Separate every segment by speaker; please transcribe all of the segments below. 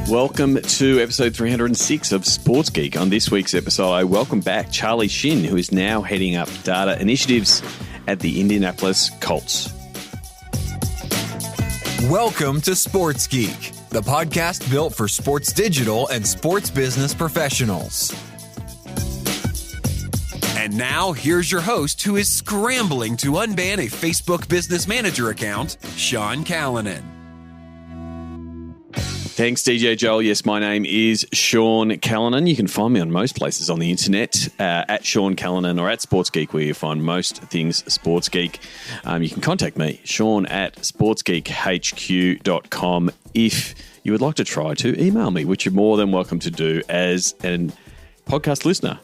Speaker 1: Welcome to episode 306 of Sports Geek. On this week's episode, I welcome back Charlie Shin, who is now heading up data initiatives at the Indianapolis Colts.
Speaker 2: Welcome to Sports Geek, the podcast built for sports digital and sports business professionals. And now, here's your host who is scrambling to unban a Facebook Business Manager account, Sean Callanan.
Speaker 1: Thanks, DJ Joel. Yes, my name is Sean Callanan. You can find me on most places on the internet at Sean Callanan or at Sports Geek, where you find most things Sports Geek. You can contact me, Sean at sportsgeekhq.com. If you would like to try to email me, which you're more than welcome to do as a podcast listener.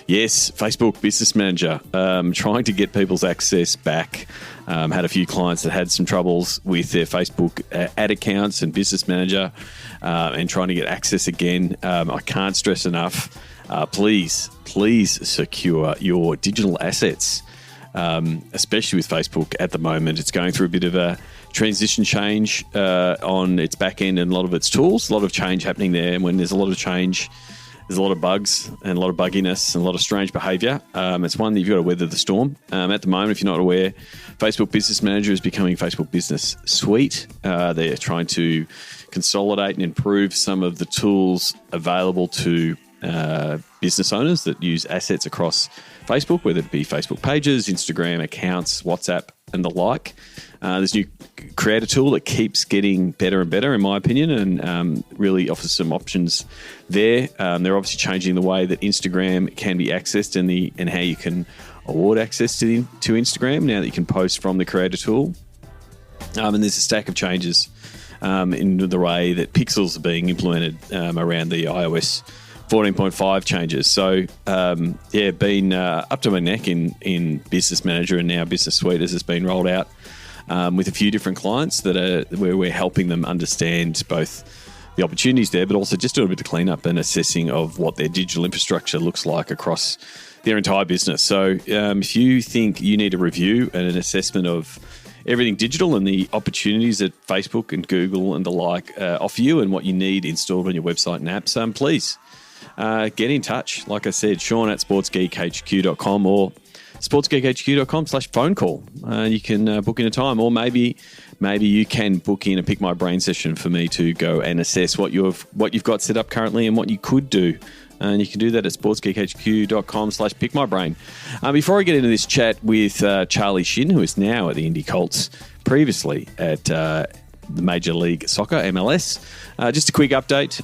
Speaker 1: Yes, Facebook Business Manager, trying to get people's access back. Had a few clients that had some troubles with their Facebook ad accounts and Business Manager and trying to get access again. I can't stress enough, please secure your digital assets, especially with Facebook at the moment. It's going through a bit of a transition change on its back end and a lot of its tools, a lot of change happening there. And when there's a lot of change, there's a lot of bugs and a lot of bugginess and a lot of strange behaviour. It's one that you've got to weather the storm. At the moment, if you're not aware, Facebook Business Manager is becoming Facebook Business Suite. They're trying to consolidate and improve some of the tools available to business owners that use assets across Facebook, whether it be Facebook pages, Instagram accounts, WhatsApp, and the like. There's a new creator tool that keeps getting better and better, in my opinion, and really offers some options there. They're obviously changing the way that Instagram can be accessed and how you can award access to Instagram now that you can post from the creator tool. And there's a stack of changes in the way that pixels are being implemented around the iOS 14.5 changes. So, been up to my neck in Business Manager and now Business Suite as it's been rolled out with a few different clients where we're helping them understand both the opportunities there, but also just doing a bit of cleanup and assessing of what their digital infrastructure looks like across their entire business. So if you think you need a review and an assessment of everything digital and the opportunities that Facebook and Google and the like offer you and what you need installed on your website and apps, please get in touch. Like I said, Sean at sportsgeekhq.com or sportsgeekhq.com/phone call. You can book in a time, or maybe you can book in a Pick My Brain session for me to go and assess what you've got set up currently and what you could do. And you can do that at sportsgeekhq.com/pickmybrain. Before I get into this chat with Charlie Shin, who is now at the Indy Colts, previously at the Major League Soccer, MLS, just a quick update.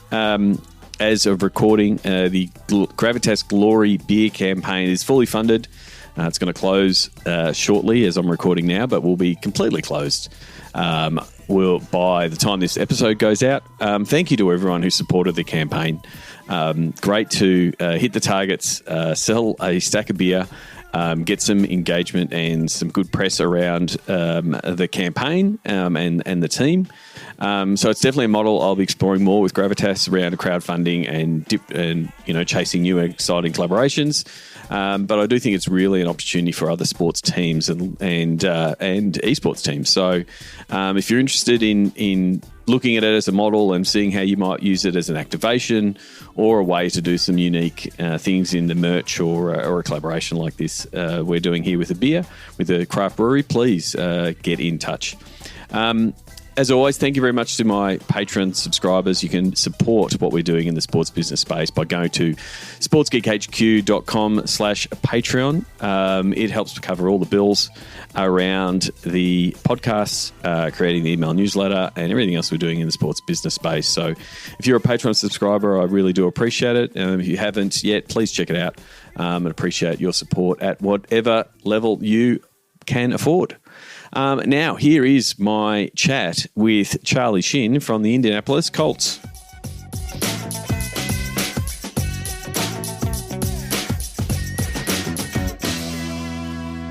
Speaker 1: As of recording, the Gravitas Glory Beer campaign is fully funded. It's going to close shortly as I'm recording now, but will be completely closed by the time this episode goes out. Thank you to everyone who supported the campaign. Great to hit the targets, sell a stack of beer, get some engagement and some good press around the campaign and the team. So it's definitely a model I'll be exploring more with Gravitas around crowdfunding and chasing new exciting collaborations. But I do think it's really an opportunity for other sports teams and esports teams. So if you're interested in looking at it as a model and seeing how you might use it as an activation or a way to do some unique things in the merch or a collaboration like this we're doing here with a beer, with a craft brewery, please get in touch. As always, thank you very much to my Patreon subscribers. You can support what we're doing in the sports business space by going to sportsgeekhq.com/Patreon. It helps to cover all the bills around the podcasts, creating the email newsletter, and everything else we're doing in the sports business space. So if you're a Patreon subscriber, I really do appreciate it. If you haven't yet, please check it out and appreciate your support at whatever level you can afford. Now, here is my chat with Charlie Shin from the Indianapolis Colts.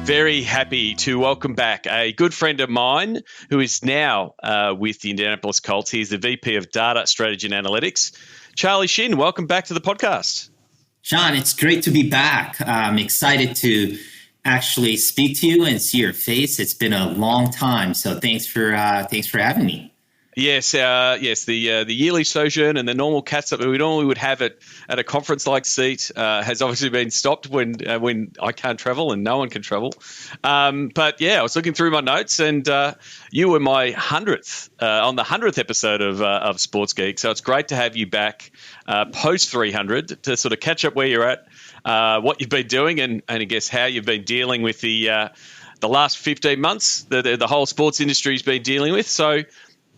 Speaker 1: Very happy to welcome back a good friend of mine who is now with the Indianapolis Colts. He's the VP of Data, Strategy and Analytics. Charlie Shin, welcome back to the podcast.
Speaker 3: Sean, it's great to be back. I'm excited to actually speak to you and see your face. It's been a long time, so thanks for having me.
Speaker 1: Yes. The yearly sojourn and the normal catch up that we normally would have at a conference like seat has obviously been stopped when I can't travel and no one can travel. But yeah, I was looking through my notes and you were my 100th on the 100th episode of Sports Geek. So it's great to have you back post 300 to sort of catch up where you're at, what you've been doing, and I guess how you've been dealing with the last 15 months that the whole sports industry's been dealing with. So.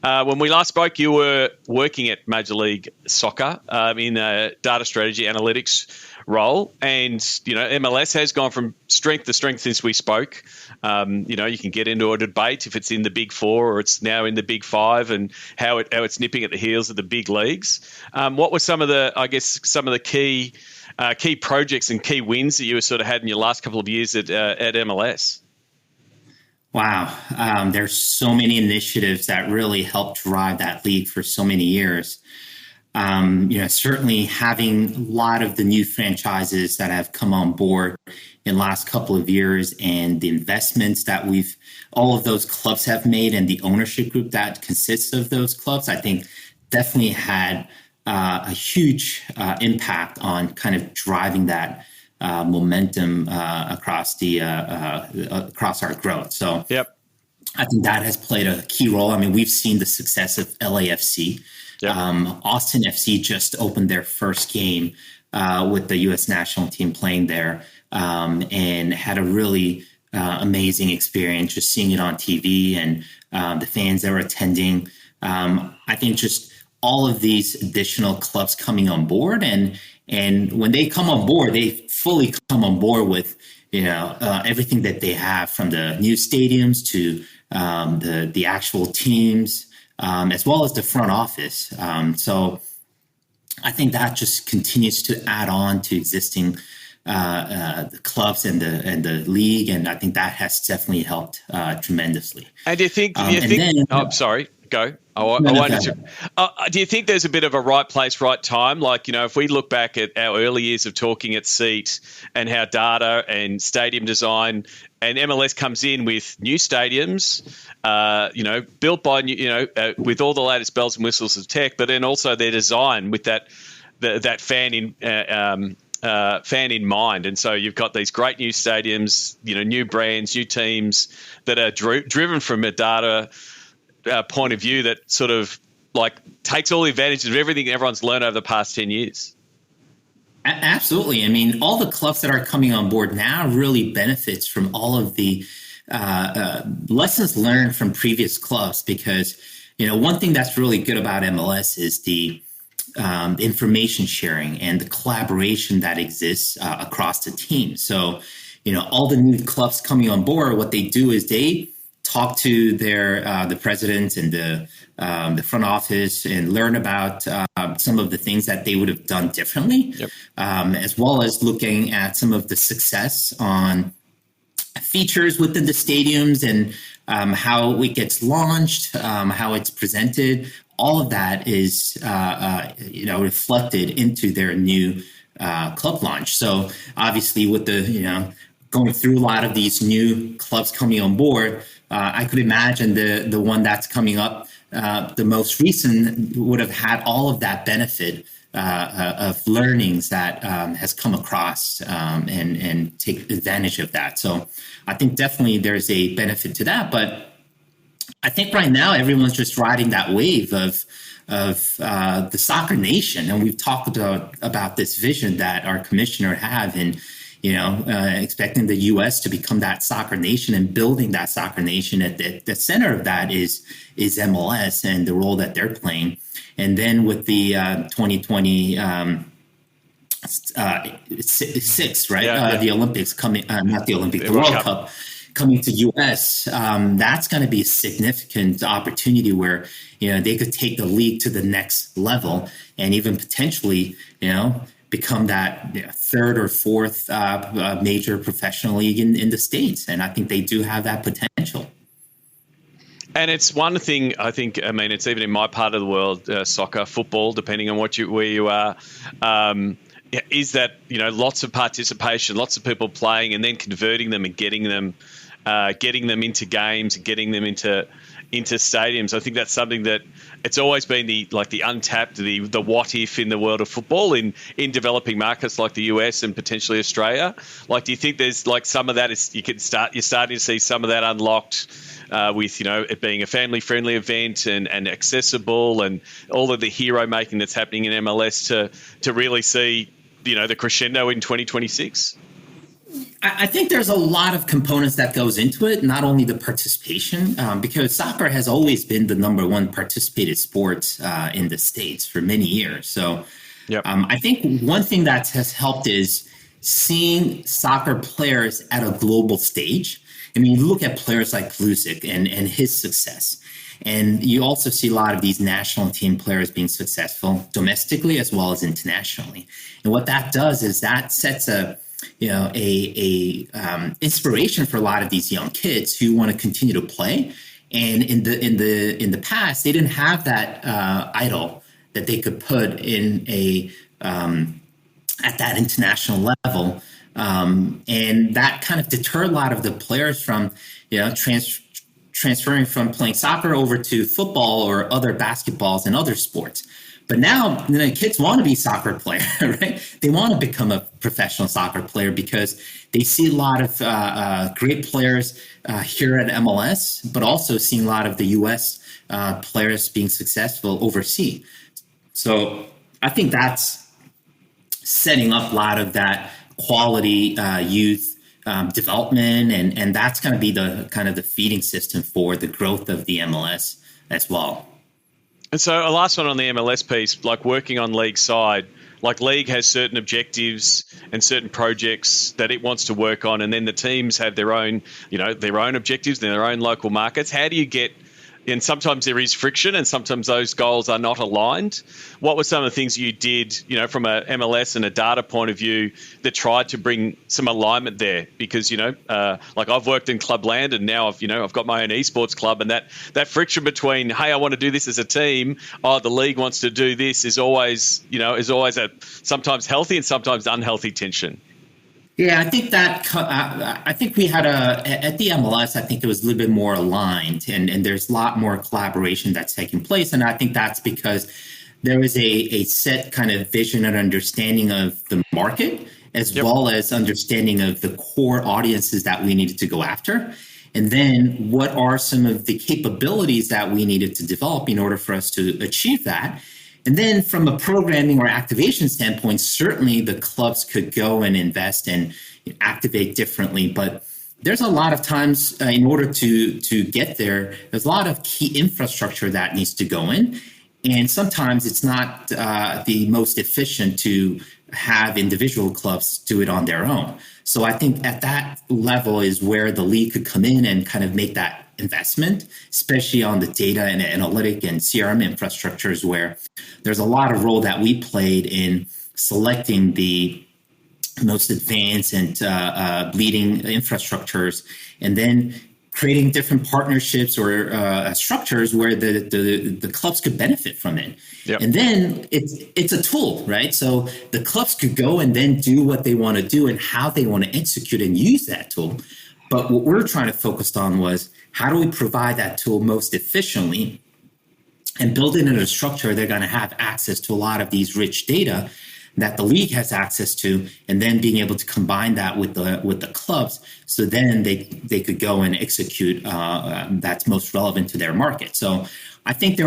Speaker 1: When we last spoke, you were working at Major League Soccer in a data strategy analytics role, and MLS has gone from strength to strength since we spoke. You can get into a debate if it's in the Big Four or it's now in the Big Five, and how it's nipping at the heels of the big leagues. What were some of the key projects and key wins that you sort of had in your last couple of years at MLS?
Speaker 3: Wow. There's so many initiatives that really helped drive that league for so many years. Certainly having a lot of the new franchises that have come on board in the last couple of years, and the investments that all of those clubs have made, and the ownership group that consists of those clubs, I think definitely had a huge impact on kind of driving that momentum across our growth. So
Speaker 1: yep.
Speaker 3: I think that has played a key role. I mean, we've seen the success of LAFC. Yep. Austin FC just opened their first game with the U.S. national team playing there, and had a really amazing experience just seeing it on TV, and the fans that were attending. I think just all of these additional clubs coming on board, and when they come on board, they fully come on board with everything that they have, from the new stadiums to the actual teams, as well as the front office. So I think that just continues to add on to existing the clubs and the league, and I think that has definitely helped tremendously.
Speaker 1: And do you think? Sorry, go. Do you think there's a bit of a right place, right time? Like, if we look back at our early years of talking at SEAT and how data and stadium design, and MLS comes in with new stadiums, built by with all the latest bells and whistles of tech, but then also their design with that fan in mind. And so you've got these great new stadiums, new brands, new teams that are driven from a data point of view that sort of like takes all the advantages of everything everyone's learned over the past 10 years.
Speaker 3: Absolutely. I mean, all the clubs that are coming on board now really benefits from all of the lessons learned from previous clubs, because, one thing that's really good about MLS is the information sharing and the collaboration that exists across the team. So, all the new clubs coming on board, what they do is they talk to the president and the front office and learn about some of the things that they would have done differently, yep. As well as looking at some of the success on features within the stadiums and how it gets launched, how it's presented. All of that is reflected into their new club launch. So obviously, with the going through a lot of these new clubs coming on board, I could imagine the one that's coming up, the most recent, would have had all of that benefit of learnings that has come across and take advantage of that. So I think definitely there's a benefit to that. But I think right now everyone's just riding that wave of the soccer nation, and we've talked about this vision that our commissioner have, and expecting the U.S. to become that soccer nation, and building that soccer nation. At the center of that is MLS and the role that they're playing. And then with the 2020 six, right? The Olympics coming, not the Olympics, the World Cup coming to U.S. That's going to be a significant opportunity where they could take the league to the next level, and even potentially become that third or fourth major professional league in the States. And I think they do have that potential.
Speaker 1: And it's one thing, I think, it's even in my part of the world, soccer, football, depending on where you are, is that, lots of participation, lots of people playing, and then converting them and getting them into games and getting them into into stadiums. I think that's something that it's always been the untapped, the what if in the world of football in developing markets like the US and potentially Australia. Like, do you think there's like some of that you're starting to see some of that unlocked with, it being a family friendly event and accessible, and all of the hero making that's happening in MLS to really see, the crescendo in 2026?
Speaker 3: I think there's a lot of components that goes into it, not only the participation, because soccer has always been the number one participated sport in the States for many years. So
Speaker 1: yep.
Speaker 3: I think one thing that has helped is seeing soccer players at a global stage. I mean, you look at players like Lusic and his success, and you also see a lot of these national team players being successful domestically as well as internationally. And what that does is that sets a inspiration for a lot of these young kids who want to continue to play. And in the past, they didn't have that idol that they could put in at that international level, and that kind of deterred a lot of the players from transferring from playing soccer over to football or other basketballs and other sports. But now, kids want to be a soccer player, right? They want to become a professional soccer player because they see a lot of great players here at MLS, but also seeing a lot of the U.S. Players being successful overseas. So I think that's setting up a lot of that quality youth development, and that's going to be the kind of the feeding system for the growth of the MLS as well.
Speaker 1: And so a last one on the MLS piece, like working on league side, like league has certain objectives and certain projects that it wants to work on, and then the teams have their own, their own objectives, their own local markets. How do you get, and sometimes there is friction and sometimes those goals are not aligned. What were some of the things you did, from a MLS and a data point of view that tried to bring some alignment there? Because, like I've worked in clubland and now I've got my own esports club, and that friction between, hey, I want to do this as a team, the league wants to do this is always a sometimes healthy and sometimes unhealthy tension.
Speaker 3: Yeah, I think we had at the MLS, I think it was a little bit more aligned, and there's a lot more collaboration that's taking place. And I think that's because there is a set kind of vision and understanding of the market, as well as understanding of the core audiences that we needed to go after. And then what are some of the capabilities that we needed to develop in order for us to achieve that? And then from a programming or activation standpoint, certainly the clubs could go and invest and activate differently. But there's a lot of times in order to get there, there's a lot of key infrastructure that needs to go in. And sometimes it's not the most efficient to have individual clubs do it on their own. So I think at that level is where the league could come in and kind of make that investment, especially on the data and analytic and CRM infrastructures, where there's a lot of role that we played in selecting the most advanced and leading infrastructures, and then creating different partnerships or structures where the clubs could benefit from it. Yep. And then it's a tool, right? So the clubs could go and then do what they want to do and how they want to execute and use that tool. But what we're trying to focus on was, how do we provide that tool most efficiently and build it in a structure they're going to have access to a lot of these rich data that the league has access to, and then being able to combine that with the clubs, so then they could go and execute that's most relevant to their market. So I think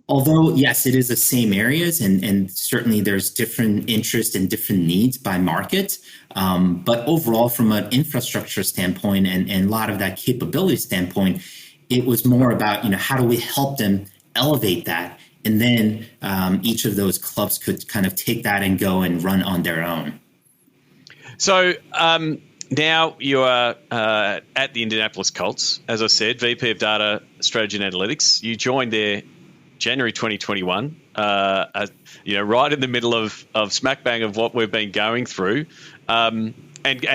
Speaker 3: although yes, it is the same areas, and certainly there's different interests and different needs by market, but overall from an infrastructure standpoint and a lot of that capability standpoint, it was more about, how do we help them elevate that? And then each of those clubs could kind of take that and go and run on their own. So
Speaker 1: now you are at the Indianapolis Colts, as I said, VP of Data Strategy and Analytics. You joined there January 2021, right in the middle of smack bang of what we've been going through, and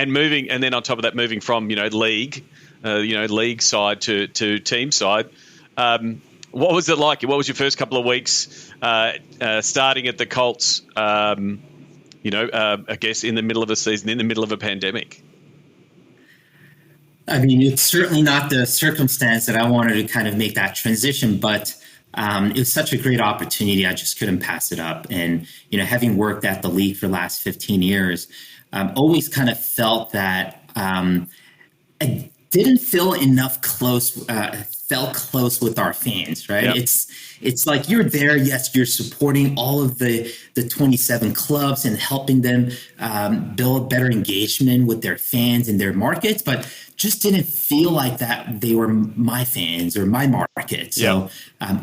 Speaker 1: moving, and then on top of that, moving from league side to team side. What was it like? What was your first couple of weeks starting at the Colts, I guess in the middle of a season, in the middle of a pandemic?
Speaker 3: I mean, it's certainly not the circumstance that I wanted to kind of make that transition, but it was such a great opportunity. I just couldn't pass it up. And, having worked at the league for the last 15 years, always kind of felt that I didn't feel felt close with our fans, right?
Speaker 1: Yep.
Speaker 3: It's like you're there. Yes, you're supporting all of the 27 clubs and helping them build better engagement with their fans in their markets, but just didn't feel like that they were my fans or my market. So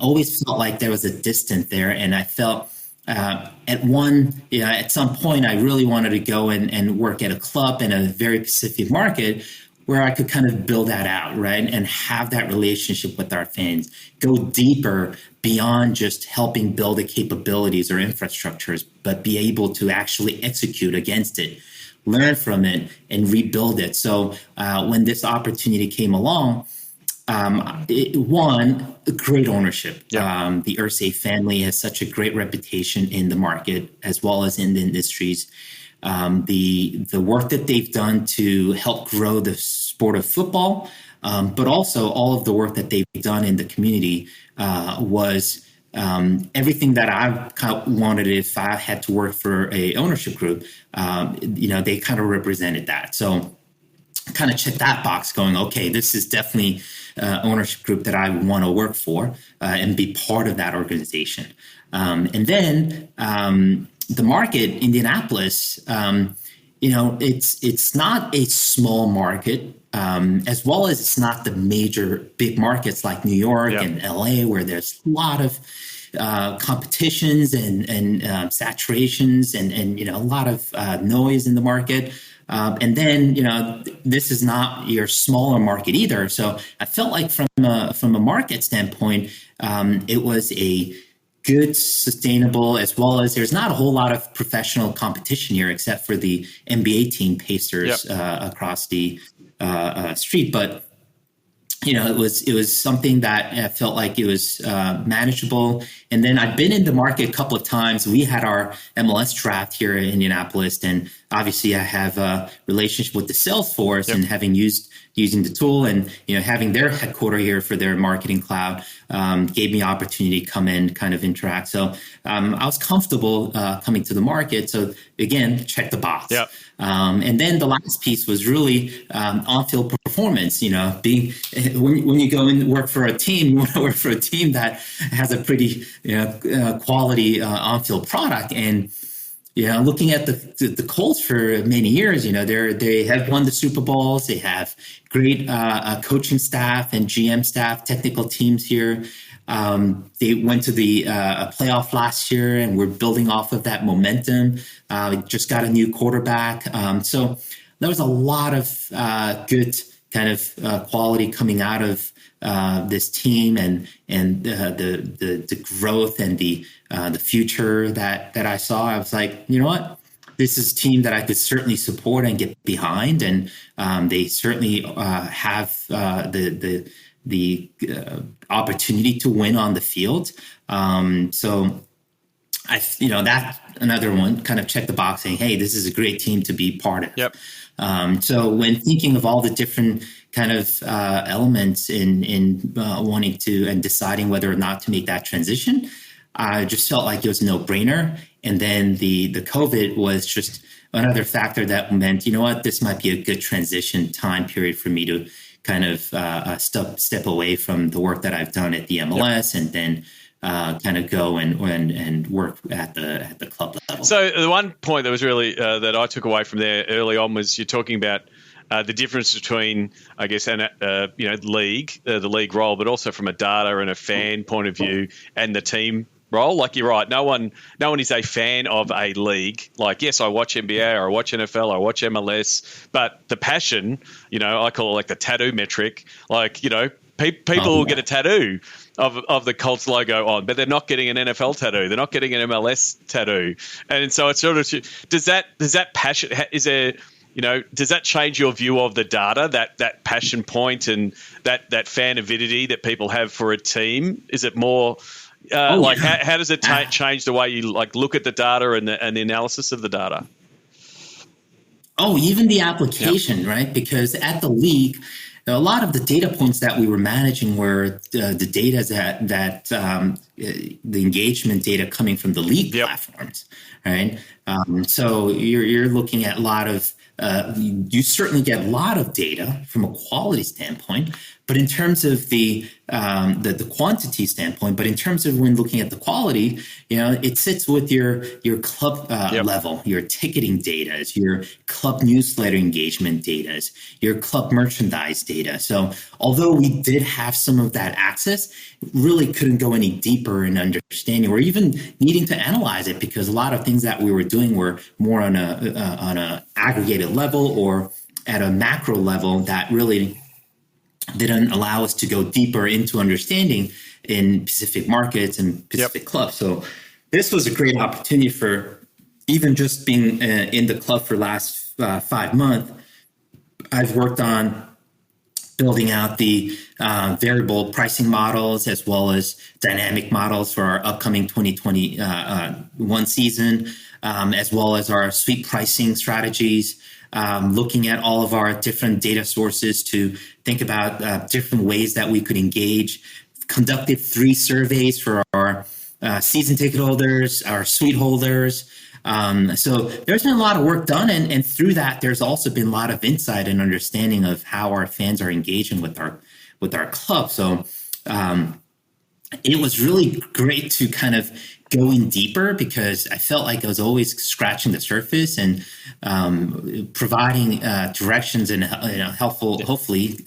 Speaker 3: always felt like there was a distance there. And I felt at some point, I really wanted to go and work at a club in a very specific market where I could kind of build that out, right? And have that relationship with our fans, go deeper beyond just helping build the capabilities or infrastructures, but be able to actually execute against it, learn from it, and rebuild it. So when this opportunity came along, great ownership.
Speaker 1: Yeah.
Speaker 3: The Irsay family has such a great reputation in the market as well as in the industries. The work that they've done to help grow the sport of football, but also all of the work that they've done in the community was everything that I kind of wanted if I had to work for a ownership group. They kind of represented that. So kind of check that box going, okay, this is definitely ownership group that I want to work for and be part of that organization. And then the market, Indianapolis, it's not a small market, as well as it's not the major big markets like New York and LA, where there's a lot of competitions and saturations and a lot of noise in the market. And then, this is not your smaller market either. So I felt like from a market standpoint, it was a good, sustainable, as well as there's not a whole lot of professional competition here, except for the NBA team Pacers across the street. But it was something that I felt like it was manageable. And then I've been in the market a couple of times. We had our MLS draft here in Indianapolis, and obviously I have a relationship with the sales force and having using the tool and having their headquarter here for their marketing cloud gave me opportunity to come in, kind of interact. So I was comfortable coming to the market. So again, check the box. Yep. And then the last piece was really on-field performance. Being when you go and work for a team, you want to work for a team that has a pretty quality on-field product. And looking at the Colts for many years, they have won the Super Bowls. They have great coaching staff and GM staff, technical teams here. They went to the playoff last year, and we're building off of that momentum. Just got a new quarterback. So there was a lot of good kind of quality coming out of this team and the growth and the future that I saw. I was like, you know what? This is a team that I could certainly support and get behind, and they certainly have the opportunity to win on the field. So that's another one, kind of check the box saying, hey, this is a great team to be part of.
Speaker 1: Yep.
Speaker 3: So when thinking of all the different kind of elements in wanting to and deciding whether or not to make that transition, I just felt like it was a no-brainer. And then the COVID was just another factor that meant, this might be a good transition time period for me to kind of step away from the work that I've done at the MLS and then kind of go and work at the club level.
Speaker 1: So the one point that was really that I took away from there early on was you're talking about the difference between, I guess, the league role, but also from a data and a fan point of view and the team role. Like, you're right. No one is a fan of a league. Like, yes, I watch NBA, or I watch NFL, I watch MLS, but the passion, I call it like the tattoo metric. Like, people will get a tattoo of the Colts logo on, but they're not getting an NFL tattoo. They're not getting an MLS tattoo. And so it's sort of, does that passion, is there, does that change your view of the data, that passion point and that fan avidity that people have for a team? Is it more how does it change the way you look at the data and the analysis of the data?
Speaker 3: Oh, even the application, right? Because at the league, a lot of the data points that we were managing were the data the engagement data coming from the league platforms, right? So you're looking at a lot of you certainly get a lot of data from a quality standpoint, but in terms of the quantity standpoint, but in terms of when looking at the quality, it sits with your club level, your ticketing data, your club newsletter engagement data, your club merchandise data. So although we did have some of that access, really couldn't go any deeper in understanding or even needing to analyze it, because a lot of things that we were doing were more on a aggregated level or at a macro level that really didn't allow us to go deeper into understanding in specific markets and specific clubs. So this was a great opportunity for even just being in the club for the last 5 months. I've worked on building out the variable pricing models as well as dynamic models for our upcoming 2021 season, as well as our suite pricing strategies. Looking at all of our different data sources to think about different ways that we could engage. Conducted 3 surveys for our season ticket holders, our suite holders. So there's been a lot of work done, and through that, there's also been a lot of insight and understanding of how our fans are engaging with our club. So it was really great to kind of go in deeper, because I felt like I was always scratching the surface and providing directions and hopefully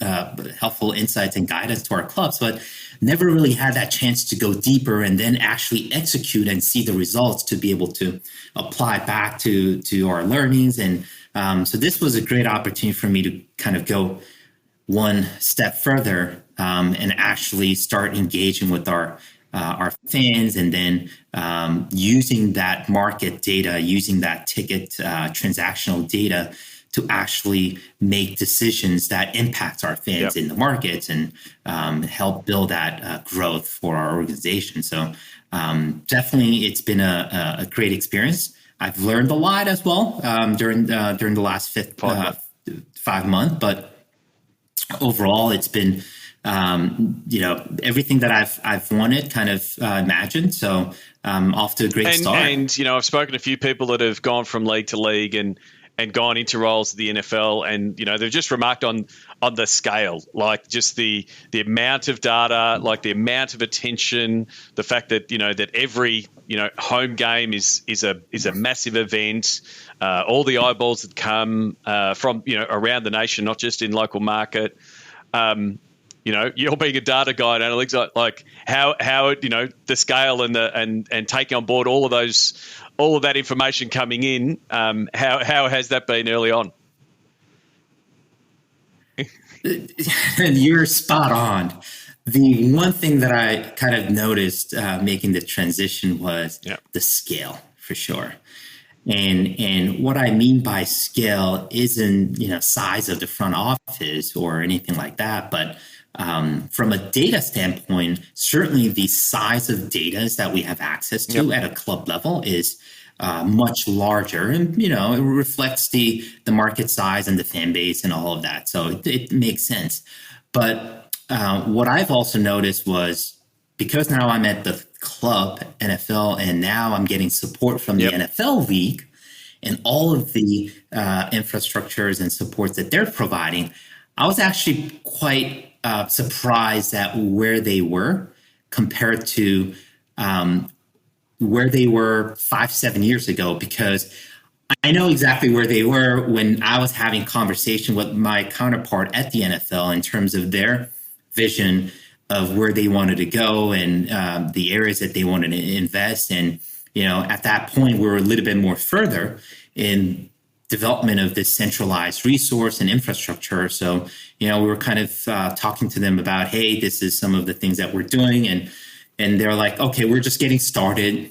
Speaker 3: helpful insights and guidance to our clubs, but never really had that chance to go deeper and then actually execute and see the results to be able to apply back to our learnings. And so this was a great opportunity for me to kind of go one step further and actually start engaging with our fans, and then using that market data, using that ticket transactional data to actually make decisions that impact our fans in the markets and help build that growth for our organization. So definitely it's been a great experience. I've learned a lot as well during the last 5 months, but overall it's been everything that I've wanted, kind of imagined. So off to a great start.
Speaker 1: And I've spoken to a few people that have gone from league to league and gone into roles at the NFL, and they've just remarked on the scale, like just the amount of data, like the amount of attention, the fact that that every home game is a massive event, all the eyeballs that come from around the nation, not just in local market. You're being a data guy and analytics, like how the scale and taking on board all of that information coming in. How has that been early on?
Speaker 3: You're spot on. The one thing that I kind of noticed making the transition was the scale, for sure. And what I mean by scale isn't size of the front office or anything like that, but from a data standpoint, certainly the size of data that we have access to at a club level is much larger, and it reflects the market size and the fan base and all of that. So it makes sense. But what I've also noticed was, because now I'm at the club NFL, and now I'm getting support from the NFL league and all of the infrastructures and supports that they're providing, I was actually quite surprised at where they were compared to where they were 5-7 years ago, because I know exactly where they were when I was having conversation with my counterpart at the NFL in terms of their vision of where they wanted to go and the areas that they wanted to invest. And, at that point, we were a little bit more further in development of this centralized resource and infrastructure. So, we were kind of talking to them about, hey, this is some of the things that we're doing. And they're like, okay, we're just getting started.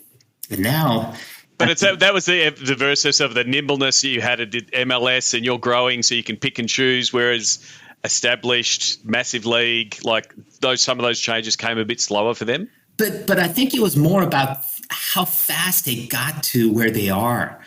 Speaker 3: And now...
Speaker 1: But that was the versus of the nimbleness you had at MLS, and you're growing so you can pick and choose, whereas established massive league, like some of those changes came a bit slower for them.
Speaker 3: But I think it was more about how fast they got to where they are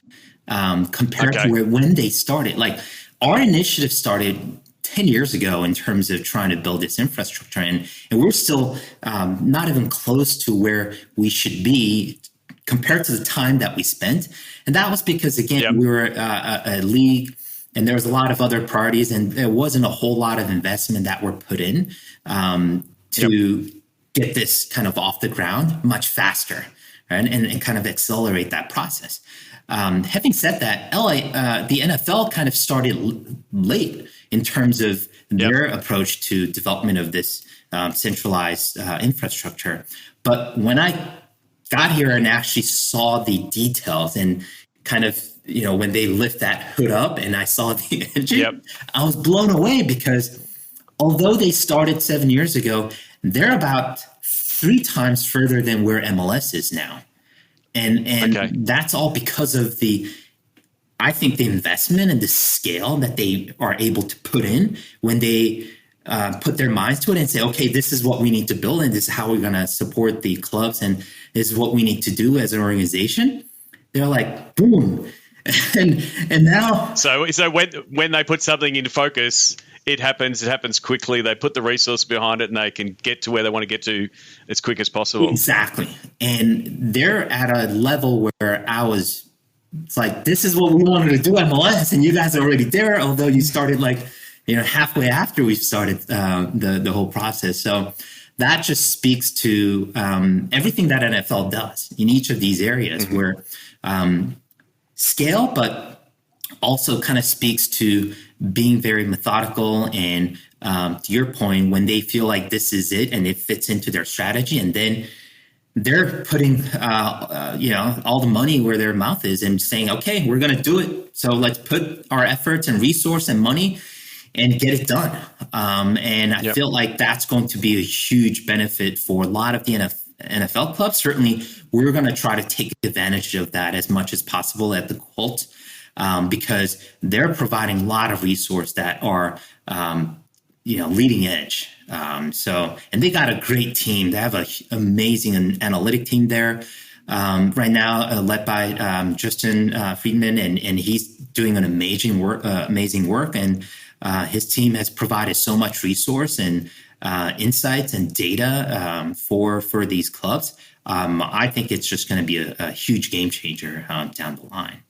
Speaker 3: compared to when they started. Like, our initiative started 10 years ago in terms of trying to build this infrastructure. And we're still not even close to where we should be compared to the time that we spent. And that was because, again, we were a league and there was a lot of other priorities and there wasn't a whole lot of investment that were put in to get this kind of off the ground much faster, right? And kind of accelerate that process. Having said that, the NFL kind of started late in terms of their approach to development of this centralized infrastructure. But when I got here and actually saw the details and kind of, when they lift that hood up and I saw the engine, I was blown away because although they started 7 years ago, they're about 3 times further than where MLS is now. And that's all because of I think the investment and the scale that they are able to put in when they put their minds to it and say, okay, this is what we need to build and this is how we're going to support the clubs and this is what we need to do as an organization. They're like, boom. and now. So
Speaker 1: when they put something into focus, it happens quickly. They put the resource behind it and they can get to where they want to get to as quick as possible.
Speaker 3: Exactly. And they're at a level where it's like, this is what we wanted to do MLS and you guys are already there. Although you started halfway after we started the whole process. So that just speaks to everything that NFL does in each of these areas where scale, but also kind of speaks to being very methodical and to your point, when they feel like this is it and it fits into their strategy, and then they're putting all the money where their mouth is and saying, okay, we're going to do it. So let's put our efforts and resource and money and get it done. And I feel like that's going to be a huge benefit for a lot of the NFL clubs. Certainly, we're going to try to take advantage of that as much as possible at the Colts. Because they're providing a lot of resources that are, leading edge. And they got a great team. They have an amazing analytic team there right now, led by Justin Friedman, and he's doing an amazing work. And his team has provided so much resource and insights and data for these clubs. I think it's just going to be a huge game changer down the line.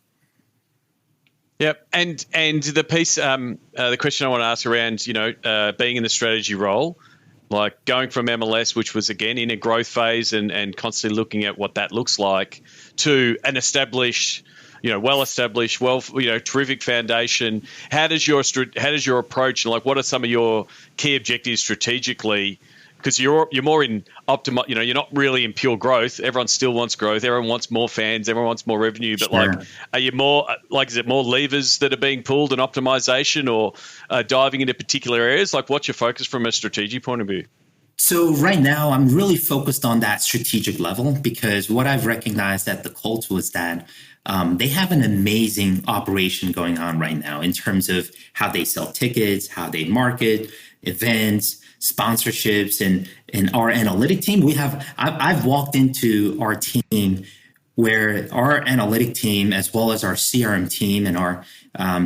Speaker 1: Yep, and the piece, the question I want to ask around, being in the strategy role, like going from MLS, which was again in a growth phase and constantly looking at what that looks like, to an established, well-established, terrific foundation. How does your approach, and like, what are some of your key objectives strategically? Because you're more in you're not really in pure growth. Everyone still wants growth. Everyone wants more fans. Everyone wants more revenue. But are you more is it more levers that are being pulled and optimization, or diving into particular areas? Like, what's your focus from a strategic point of view?
Speaker 3: So right now, I'm really focused on that strategic level, because what I've recognized at the Colts was that they have an amazing operation going on right now in terms of how they sell tickets, how they market, events, sponsorships, and our analytic team. I've walked into our team where our analytic team, as well as our CRM team and our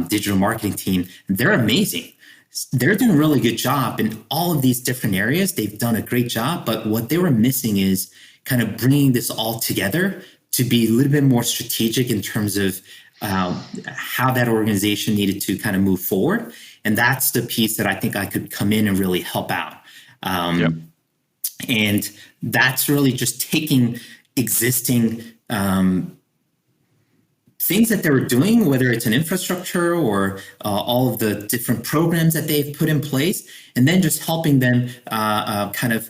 Speaker 3: digital marketing team, they're amazing. They're doing a really good job in all of these different areas. They've done a great job, but what they were missing is kind of bringing this all together to be a little bit more strategic in terms of how that organization needed to kind of move forward. And that's the piece that I think I could come in and really help out. And that's really just taking existing things that they were doing, whether it's an infrastructure or all of the different programs that they've put in place, and then just helping them kind of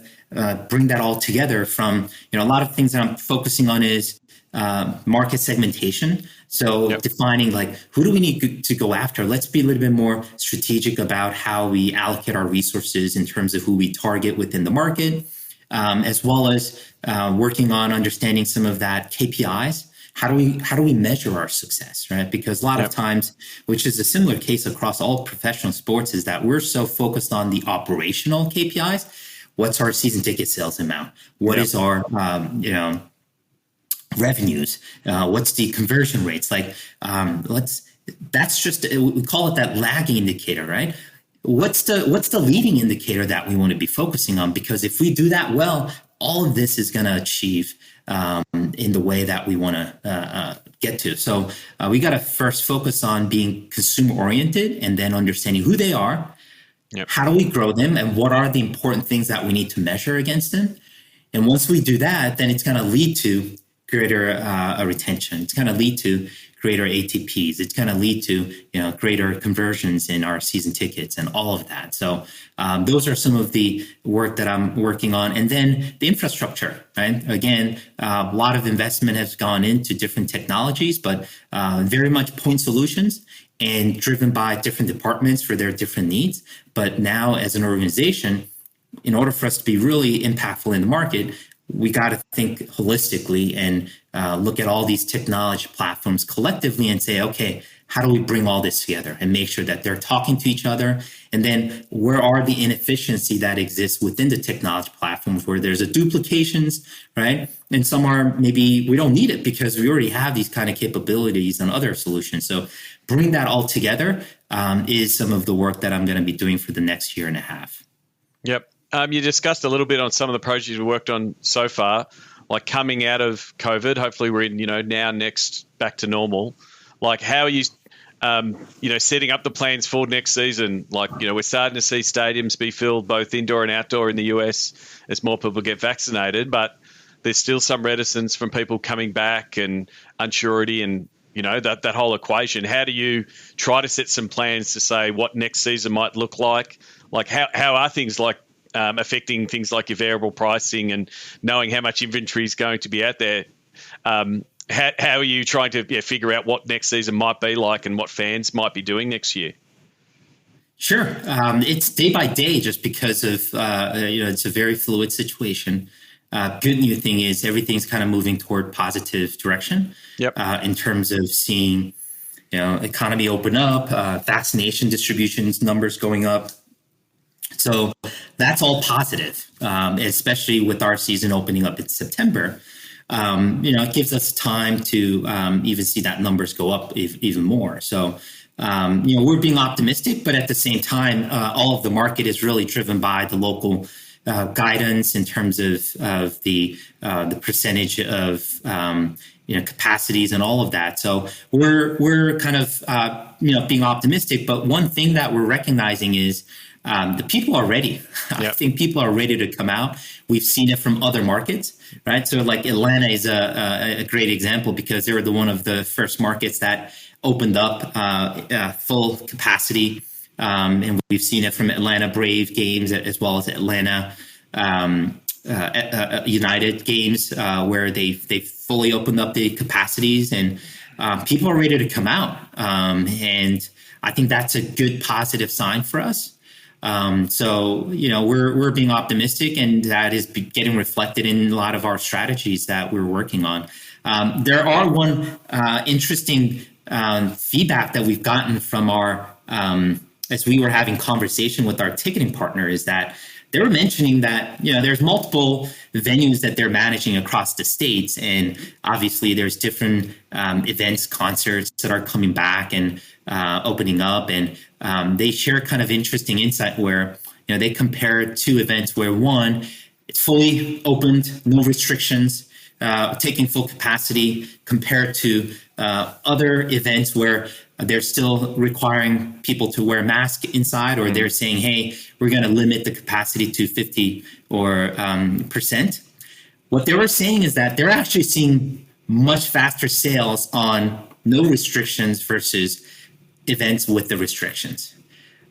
Speaker 3: bring that all together from, a lot of things that I'm focusing on is market segmentation. So defining who do we need to go after? Let's be a little bit more strategic about how we allocate our resources in terms of who we target within the market, as well as working on understanding some of that KPIs. How do we measure our success, right? Because a lot of times, which is a similar case across all professional sports, is that we're so focused on the operational KPIs. What's our season ticket sales amount? What is our revenues? What's the conversion rates? That's just, we call it that lagging indicator, right? what's the leading indicator that we want to be focusing on? Because if we do that well, all of this is going to achieve in the way that we want to get to. So we got to first focus on being consumer oriented and then understanding who they are. Yep. How do we grow them, and what are the important things that we need to measure against them? And once we do that, then it's going to lead to greater retention. It's going to lead to greater ATPs. It's going to lead to greater conversions in our season tickets and all of that. So those are some of the work that I'm working on. And then the infrastructure, right? Again, a lot of investment has gone into different technologies, but very much point solutions and driven by different departments for their different needs. But now as an organization, in order for us to be really impactful in the market, we got to think holistically and look at all these technology platforms collectively and say, okay, how do we bring all this together and make sure that they're talking to each other? And then where are the inefficiency that exists within the technology platforms where there's a duplications, right? And some are maybe we don't need it because we already have these kind of capabilities on other solutions. So bring that all together is some of the work that I'm going to be doing for the next year and a half.
Speaker 1: Yep. You discussed a little bit on some of the projects you worked on so far, like coming out of COVID. Hopefully we're in, now next back to normal. Like how are you, setting up the plans for next season? Like, we're starting to see stadiums be filled both indoor and outdoor in the US as more people get vaccinated, but there's still some reticence from people coming back and unsurety and, that whole equation. How do you try to set some plans to say what next season might look like? Like how are things like affecting things like your variable pricing and knowing how much inventory is going to be out there? How are you trying to figure out what next season might be like and what fans might be doing next year?
Speaker 3: Sure. It's day by day just because of, it's a very fluid situation. Good new thing is everything's kind of moving toward positive direction. Yep. In terms of seeing, economy open up, vaccination distributions numbers going up. So that's all positive, especially with our season opening up in September. It gives us time to even see that numbers go up even more. So, we're being optimistic, but at the same time, all of the market is really driven by the local guidance in terms of the percentage of capacities and all of that. So we're kind of being optimistic. But one thing that we're recognizing is the people are ready. Yep. I think people are ready to come out. We've seen it from other markets, right? So like Atlanta is a great example because they were one of the first markets that opened up full capacity. And we've seen it from Atlanta Brave games as well as Atlanta United games where they fully opened up the capacities and people are ready to come out. And I think that's a good positive sign for us. So we're being optimistic, and that is getting reflected in a lot of our strategies that we're working on. There are one interesting feedback that we've gotten from our as we were having conversation with our ticketing partner is that they were mentioning that there's multiple venues that they're managing across the states, and obviously there's different events, concerts that are coming back and opening up, and they share kind of interesting insight where they compare two events where one, it's fully opened, no restrictions, taking full capacity, compared to other events where they're still requiring people to wear masks inside, or they're saying, hey, we're going to limit the capacity to 50 or percent. What they were saying is that they're actually seeing much faster sales on no restrictions versus events with the restrictions.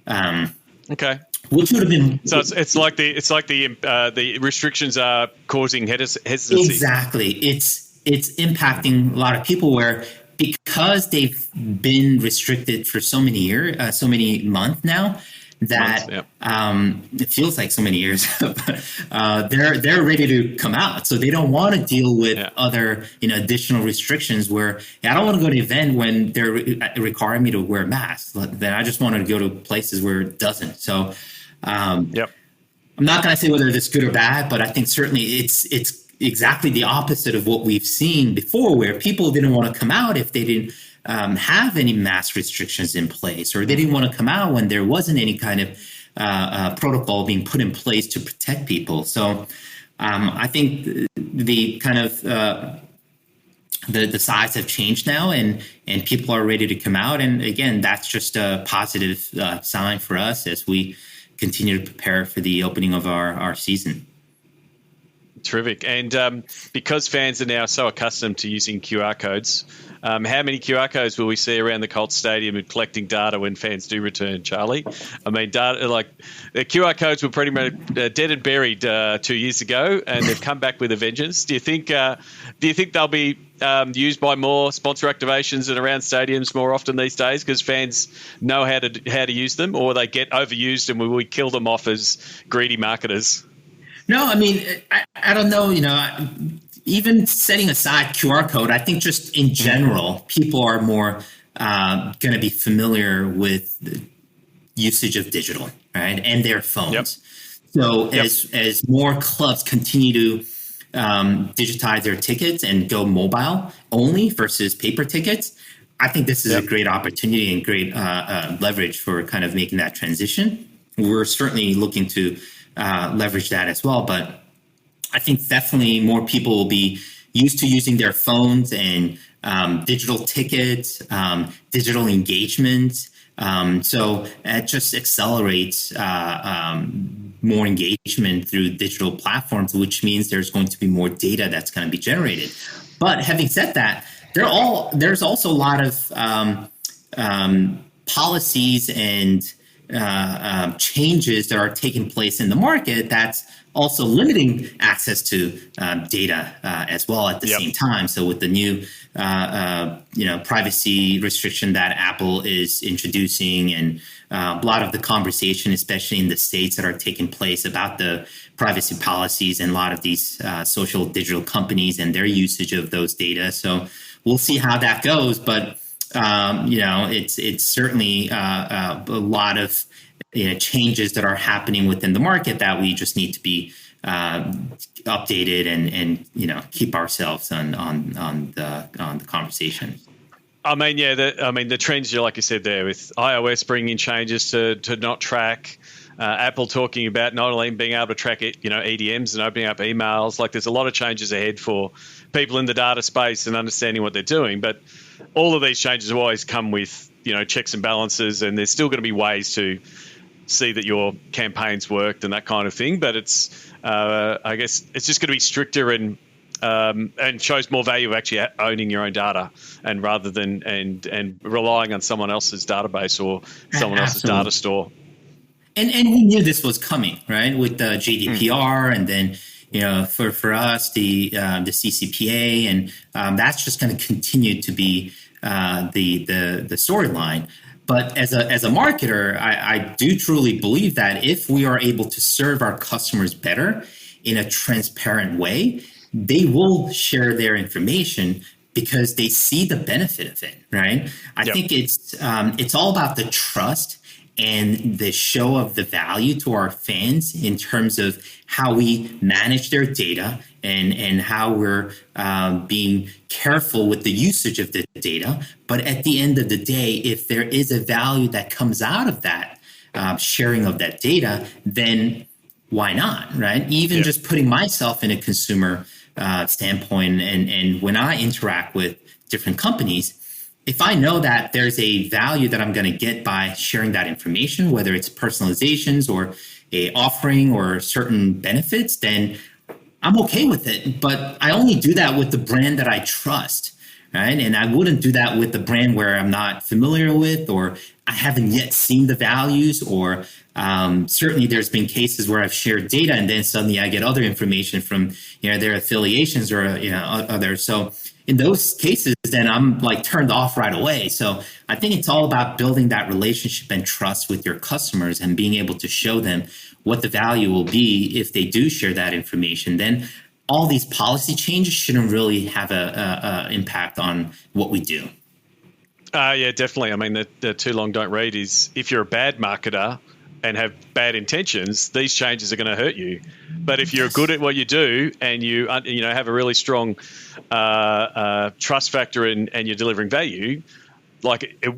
Speaker 3: Okay. Which would have been
Speaker 1: it's like the restrictions are causing hesitancy.
Speaker 3: Exactly. It's impacting a lot of people where because they've been restricted for so many years, so many months now, that it feels like so many years. But they're ready to come out, so they don't want to deal with other additional restrictions. Where I don't want to go to an event when they're requiring me to wear a mask. Then I just want to go to places where it doesn't. So I'm not going to say whether it's good or bad, but I think certainly it's exactly the opposite of what we've seen before, where people didn't want to come out if they didn't have any mask restrictions in place, or they didn't want to come out when there wasn't any kind of protocol being put in place to protect people. So I think the kind of the sides have changed now, and people are ready to come out. And again, that's just a positive sign for us as we continue to prepare for the opening of our season.
Speaker 1: Terrific. And because fans are now so accustomed to using QR codes, how many QR codes will we see around the Colts Stadium and collecting data when fans do return, Charlie? I mean, data, like the QR codes were pretty much dead and buried 2 years ago, and they've come back with a vengeance. Do you think they'll be used by more sponsor activations and around stadiums more often these days because fans know how to use them, or they get overused and we kill them off as greedy marketers?
Speaker 3: No, I mean, I don't know, even setting aside QR code, I think just in general, people are more going to be familiar with the usage of digital, right, and their phones. Yep. So as more clubs continue to digitize their tickets and go mobile only versus paper tickets, I think this is a great opportunity and great leverage for kind of making that transition. We're certainly looking to leverage that as well. But I think definitely more people will be used to using their phones and digital tickets, digital engagement. So it just accelerates more engagement through digital platforms, which means there's going to be more data that's going to be generated. But having said that, there's also a lot of policies and changes that are taking place in the market that's also limiting access to data as well at the same time. So with the new privacy restriction that Apple is introducing, and a lot of the conversation, especially in the States, that are taking place about the privacy policies and a lot of these social digital companies and their usage of those data. So we'll see how that goes, but it's certainly a lot of changes that are happening within the market that we just need to be updated and keep ourselves on the conversation.
Speaker 1: I mean, the trends, like you said there, with iOS bringing changes to not track, Apple talking about not only being able to track it, EDMs and opening up emails. Like, there's a lot of changes ahead for people in the data space and understanding what they're doing. But all of these changes always come with, checks and balances, and there's still going to be ways to see that your campaigns worked and that kind of thing. But it's, I guess, it's just going to be stricter and shows more value of actually owning your own data, and rather than and relying on someone else's database or someone else's data store.
Speaker 3: And we knew this was coming, right? With the GDPR, and then for us the CCPA, and that's just going to continue to be the storyline. But as a marketer, I do truly believe that if we are able to serve our customers better in a transparent way, they will share their information because they see the benefit of it, right? I think it's all about the trust and the show of the value to our fans in terms of how we manage their data and how we're being careful with the usage of the data. But at the end of the day, if there is a value that comes out of that sharing of that data, then why not, right? Even just putting myself in a consumer standpoint, and when I interact with different companies, if I know that there's a value that I'm going to get by sharing that information, whether it's personalizations or a offering or certain benefits, then I'm okay with it. But I only do that with the brand that I trust, right? And I wouldn't do that with the brand where I'm not familiar with, or I haven't yet seen the values, or certainly there's been cases where I've shared data and then suddenly I get other information from their affiliations or others. So in those cases, then I'm like turned off right away. So I think it's all about building that relationship and trust with your customers and being able to show them what the value will be if they do share that information. Then all these policy changes shouldn't really have a impact on what we do.
Speaker 1: Yeah, definitely. I mean, the too long don't read is, if you're a bad marketer and have bad intentions, these changes are going to hurt you. But if you're good at what you do and you have a really strong trust factor and you're delivering value,